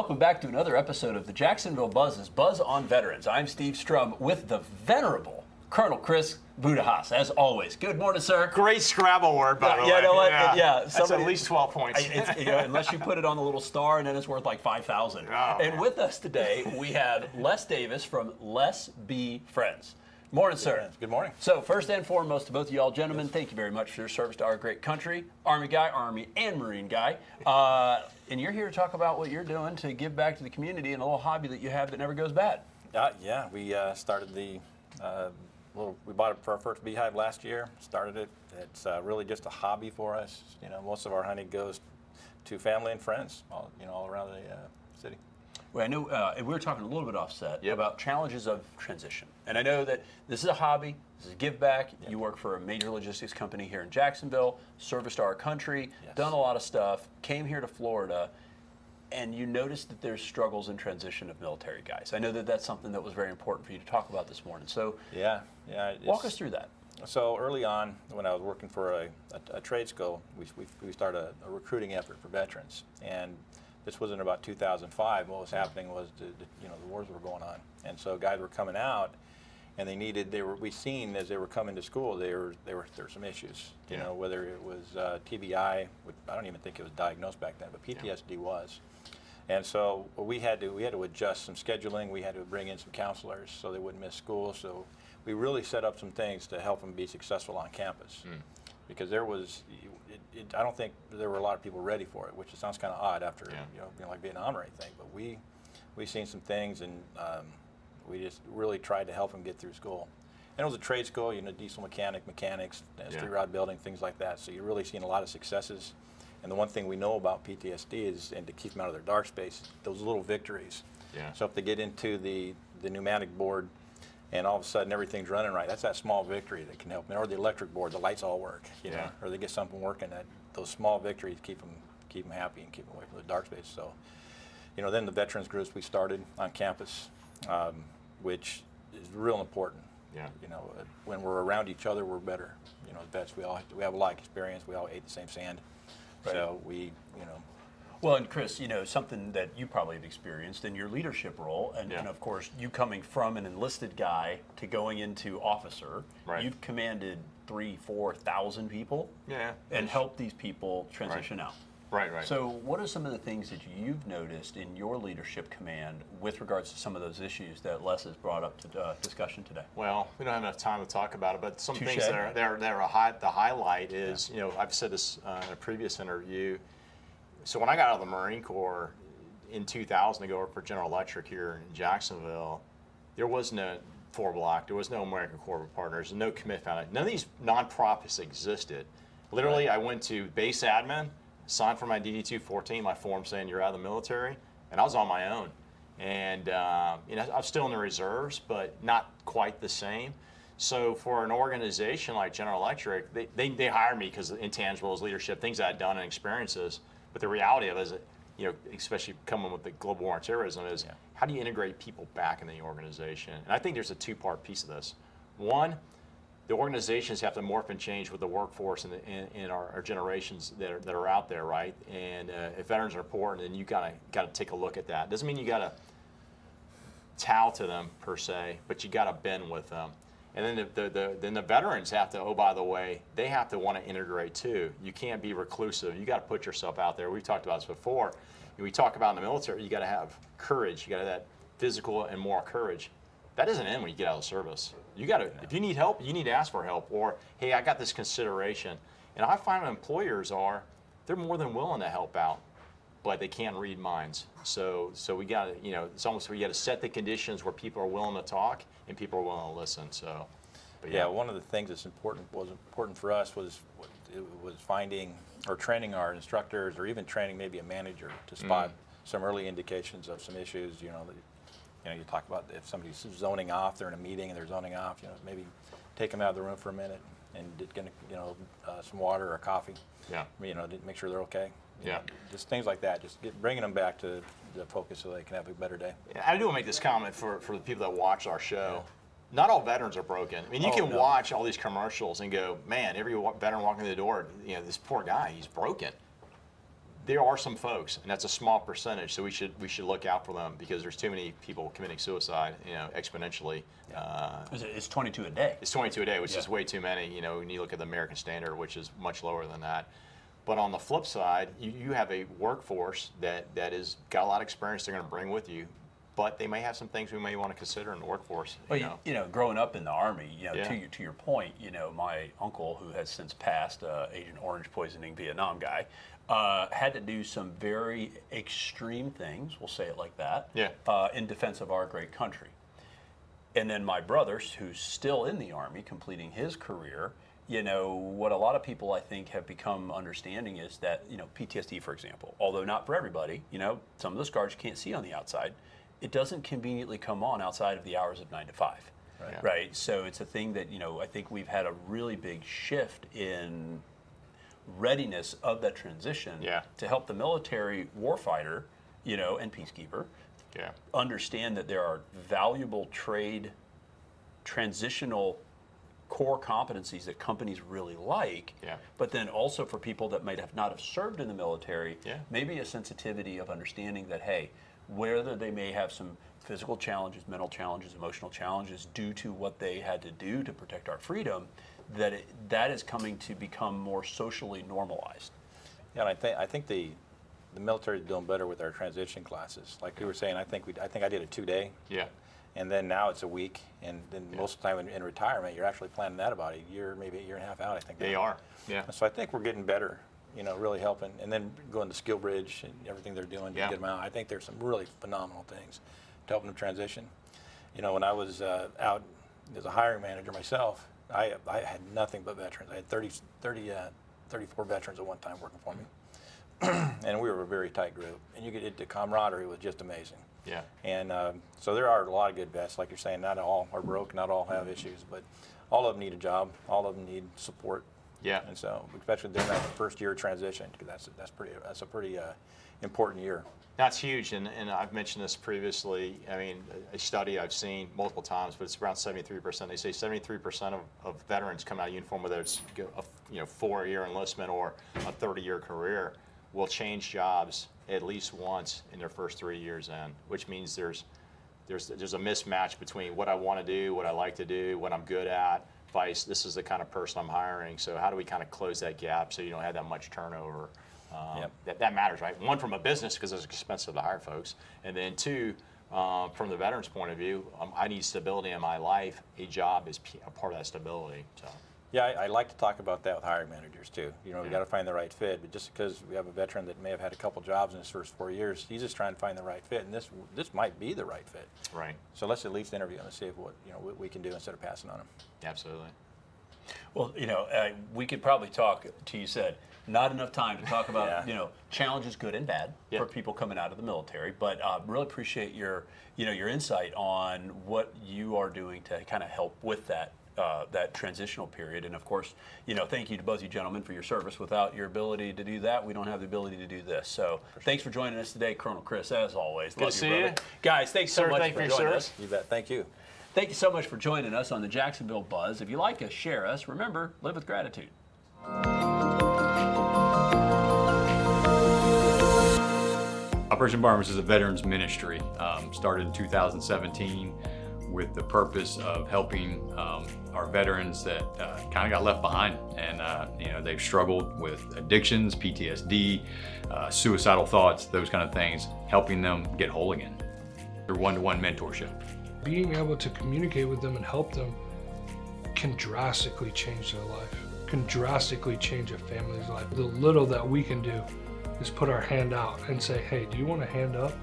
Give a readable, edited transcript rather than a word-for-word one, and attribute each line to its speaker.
Speaker 1: welcome back to another episode of the Jacksonville Buzz's Buzz on Veterans. I'm Steve Strum with the venerable Colonel Chris Budihas, as always. Good morning, sir.
Speaker 2: Great Scrabble word, by the way.
Speaker 1: You know what?
Speaker 2: That's at least 12 points.
Speaker 1: Unless you put it on the little star, and then it's worth like 5,000.
Speaker 2: Oh.
Speaker 1: And with us today, we have Les Davis from Les Be Friends. Morning, sir.
Speaker 3: Good morning.
Speaker 1: So first and foremost to both of y'all gentlemen, thank you very much for your service to our great country. Army guy, Army and Marine guy. And you're here to talk about what you're doing to give back to the community and a little hobby that you have that never goes bad.
Speaker 3: Yeah, we started the, we bought it for our first beehive last year, started it. It's really just a hobby for us. You know, most of our honey goes to family and friends, all around the city.
Speaker 1: Well, I know we were talking a little bit offset about challenges of transition. And I know that this is a hobby, this is a give back. Yep. You work for a major logistics company here in Jacksonville, serviced our country, done a lot of stuff, came here to Florida, and you noticed that there's struggles in transition of military guys. I know that that's something that was very important for you to talk about this morning. So walk us through that.
Speaker 3: So early on, when I was working for a trade school, we started a recruiting effort for veterans. And this was in about 2005. What was happening was the wars were going on, and so guys were coming out, and we seen as they were coming to school there were some issues. You know, whether it was TBI, which I don't even think it was diagnosed back then, but PTSD was, and so we had to adjust some scheduling. We had to bring in some counselors so they wouldn't miss school. So we really set up some things to help them be successful on campus. Because there was, I don't think there were a lot of people ready for it, which it sounds kind of odd after being like Vietnam or anything. But we seen some things, and we just really tried to help them get through school. And it was a trade school, diesel mechanics, three-rod building, things like that. So you're really seeing a lot of successes. And the one thing we know about PTSD is, and to keep them out of their dark space, those little victories. Yeah. So if they get into the pneumatic board, and all of a sudden everything's running right, that's that small victory that can help them. Or the electric board, the lights all work, or they get something working. Those small victories keep them happy and keep them away from the dark space. So, then the veterans groups we started on campus, which is real important. Yeah. When we're around each other, we're better. Vets, we have a lot of experience. We all ate the same sand, so
Speaker 1: Well, and Chris, something that you probably have experienced in your leadership role, and of course, you coming from an enlisted guy to going into officer, you've commanded 3,000-4,000 people, and helped these people transition out.
Speaker 2: Right.
Speaker 1: So what are some of the things that you've noticed in your leadership command with regards to some of those issues that Les has brought up to discussion today?
Speaker 2: Well, we don't have enough time to talk about it, but some things that are the highlight is, I've said this in a previous interview. So when I got out of the Marine Corps in 2000 to go work for General Electric here in Jacksonville, there was no 4-block, there was no American Corporate Partners, no Commit Foundation. None of these nonprofits existed. Literally, I went to base admin, signed for my DD-214, my form saying you're out of the military, and I was on my own. And I'm still in the reserves, but not quite the same. So for an organization like General Electric, they hired me because of intangibles, leadership, things I had done and experiences. But the reality of it is, especially coming with the global war on terrorism, is how do you integrate people back in the organization? And I think there's a two-part piece of this. One, the organizations have to morph and change with the workforce and our generations that are out there, right? And if veterans are important, then you got to take a look at that. Doesn't mean you got to towel to them per se, but you got to bend with them. And then the veterans have to, oh, by the way, they have to want to integrate too. You can't be reclusive. You got to put yourself out there. We've talked about this before. We talk about in the military, you got to have courage. You got to have that physical and moral courage. That doesn't end when you get out of the service. You got to, if you need help, you need to ask for help. Or, hey, I got this consideration. And I find employers they're more than willing to help out, but they can't read minds. So we got to, it's almost where you got to set the conditions where people are willing to talk and people are willing to listen. So,
Speaker 3: but one of the things that's important for us was finding or training our instructors, or even training maybe a manager to spot some early indications of some issues. You talk about if somebody's zoning off, they're in a meeting and they're zoning off. Maybe take them out of the room for a minute and get some water or coffee. Make sure they're okay. Just things like that. Just bringing them back to the focus so they can have a better day.
Speaker 2: I do want to make this comment for the people that watch our show. Not all veterans are broken. I mean, you can watch all these commercials and go, man, every veteran walking through the door, this poor guy, he's broken. there are some folks, and that's a small percentage, so we should look out for them, because there's too many people committing suicide, exponentially.
Speaker 1: It's 22 a day.
Speaker 2: It's 22 a day, which is way too many. When you look at the American standard, which is much lower than that. But on the flip side, you have a workforce that is got a lot of experience they're going to bring with you, but they may have some things we may want to consider in the workforce.
Speaker 1: Well, growing up in the Army, to your point, my uncle, who has since passed, Agent Orange poisoning Vietnam guy, had to do some very extreme things, we'll say it like that, in defense of our great country. And then my brother, who's still in the Army, completing his career, what a lot of people, I think, have become understanding is that, PTSD, for example, although not for everybody, some of the scars you can't see on the outside, it doesn't conveniently come on outside of the hours of 9 to 5. Right? So it's a thing that, I think we've had a really big shift in readiness of that transition to help the military warfighter, and peacekeeper understand that there are valuable trade transitional core competencies that companies really like, but then also for people that might not have served in the military, maybe a sensitivity of understanding that, hey, whether they may have some physical challenges, mental challenges, emotional challenges due to what they had to do to protect our freedom, that is coming to become more socially normalized.
Speaker 3: Yeah, and I think the military is doing better with our transition classes. Like we were saying, I think I did a 2-day. And then now it's a week, and then most of the time in retirement, you're actually planning that about a year, maybe a year and a half out, I think.
Speaker 2: They are,
Speaker 3: So I think we're getting better, really helping. And then going to Skill Bridge and everything they're doing to get them out. I think there's some really phenomenal things to help them transition. When I was out as a hiring manager myself, I had nothing but veterans. I had 34 veterans at one time working for me. And we were a very tight group. And the camaraderie was just amazing. And so there are a lot of good vets, like you're saying. Not all are broke, not all have issues, but all of them need a job. All of them need support. And so, especially during that first year of transition, because that's a pretty important year.
Speaker 2: That's huge, and I've mentioned this previously. I mean, a study I've seen multiple times, but it's around 73%. They say 73% of veterans come out of uniform, whether it's a 4-year enlistment or a 30-year career, will change jobs at least once in their first 3 years in, which means there's a mismatch between what I want to do, what I like to do, what I'm good at, this is the kind of person I'm hiring. So how do we kind of close that gap so you don't have that much turnover? That matters, right? One, from a business, because it's expensive to hire folks, and then two, from the veteran's point of view, I need stability in my life. A job is a part of that stability. So.
Speaker 3: Yeah, I like to talk about that with hiring managers too. We got to find the right fit. But just because we have a veteran that may have had a couple jobs in his first 4 years, he's just trying to find the right fit, and this might be the right fit.
Speaker 2: Right.
Speaker 3: So let's at least interview him and see what we can do instead of passing on him.
Speaker 2: Absolutely.
Speaker 1: Well, we could probably talk. You said not enough time to talk about challenges, good and bad, for people coming out of the military. But really appreciate your insight on what you are doing to kind of help with that transitional period. And of course, thank you to both you gentlemen for your service. Without your ability to do that, we don't have the ability to do this. So thanks for joining us today, Colonel Chris, as always.
Speaker 2: Good to see you.
Speaker 1: Guys, thanks so much for joining us.
Speaker 3: You bet. Thank you.
Speaker 1: Thank you so much for joining us on the Jacksonville Buzz. If you like us, share us. Remember, live with gratitude.
Speaker 4: Operation Barnabas is a veterans ministry, started in 2017 with the purpose of helping our veterans that kind of got left behind, and they've struggled with addictions, PTSD, suicidal thoughts, those kind of things, helping them get whole again. They're one-to-one mentorship.
Speaker 5: Being able to communicate with them and help them can drastically change their life, can drastically change a family's life. The little that we can do is put our hand out and say, hey, do you want a hand up?